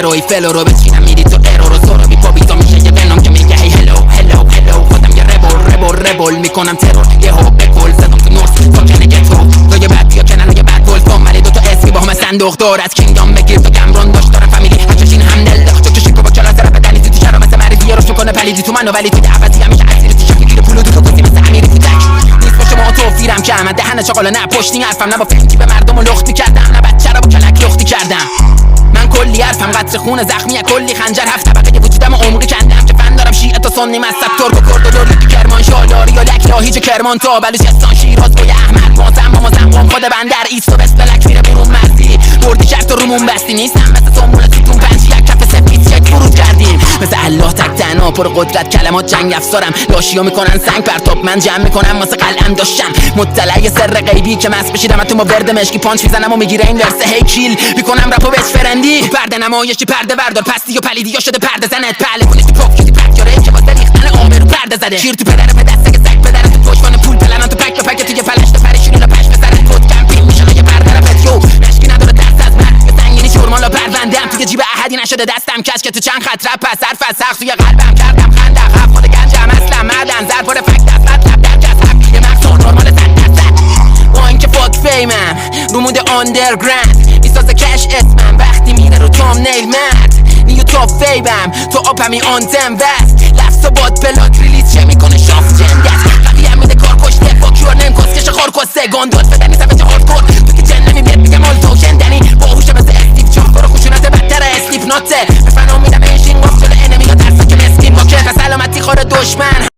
هروی فلو رو بچینم میری تو ارو رو زورو بی پابیتا میشه یه بنام که میگه هی هلو هلو هلو خودم یه ربل میکنم ترور یه هوب بکل زدم تو نورس ساکن گتو تو یه بد بیا کنن و یه بد گل کن ولی دوتا اسمی با همه صندوق دور از کینگدام بگیر تو گمرون داشت دارم فامیلی هچشین همدل چکشی با کلا سر بدنی تو شهر مثل مریضی روش میکنه پلیدی تو منو ولی تو دعوتی همیشه اسیر تو شکل گیر پولو تو کسی مثل امیری تو تک نیست با شما توفیرم کم دهن چاقالا نه پشتی حرفم نه با فنتی به مردم لختی کردم نه بچه رو با کلک لختی کردم من کلی حرفم قطر خون زخمی کلی خنجر هفت طبقه وجودم عمقی کندم که فن دارم شیعه تا سنی مذهب ترک و کرد و لردی کرمان شالاری یا لک لاهیج کرمان تا بلوچستان شیراز گوی احمد مازن با مازن قم خود بندر ایست و بسپلک میره برون مرزی بردی کرد و رومون بستی نیستم مثل سنبول ستون پنج یک کف سفید یک فرود کردیم مثل الله تک تنها پر قدرت کلمات جنگ افسارم لاشیا میکنن سنگ پرتاب من جمع میکنم واسه قلم داشتم مطلع سر غیبی که مس بشیدم تو ما ورد مشکی پانچ میزنم و میگیره این ورسه هی کیل میکنم رپو بچ فرندی پرده نمایشی پرده بردار پستی و پلیدی یا شده پرده زنت پله کنش تو پاک شدی پک یاره که واسه ریختن آب رو پرده زده شیر تو پدر به دست که سگ پدر تو پشتوان پول پلنان تو پک پک توی فلش تو پریشونی لا پش بسرت کد کمپین میشه یه پرده رفت یو مشکی نداره دست از من به سنگینی شورمالا پروندم توی جیب احدی نشده دستم کش که تو چند خط رپ پس حرف از سخت توی قلبم کردم خندق هفت خود گنجم اصلا معدن زر پر فک دست مطلب در جذب یه مغز نورمال 100% با اینکه فاک فیمم رو مود آندرگراند میسازه کش اسمم وقتی میره رو تامنیل مرد نیو تا فیبم تو آپمی آنتم وست لفظ و باد پلاک ریلیز چه میکنه شاف جندت قوی هم میده کار کشته فاکیور نیم کسکش خار کسته گاندوت فدنی سفت هاردکور تو که جن نمیبید میگم آل تو شندنی باهوشه مثل استیف جاب برو خوشونت بدتر اسلیپ ناته به فنا میدم ایشین گفت جلو انمی یا ترسا که مسکین باکه و سلامتی خور دشمن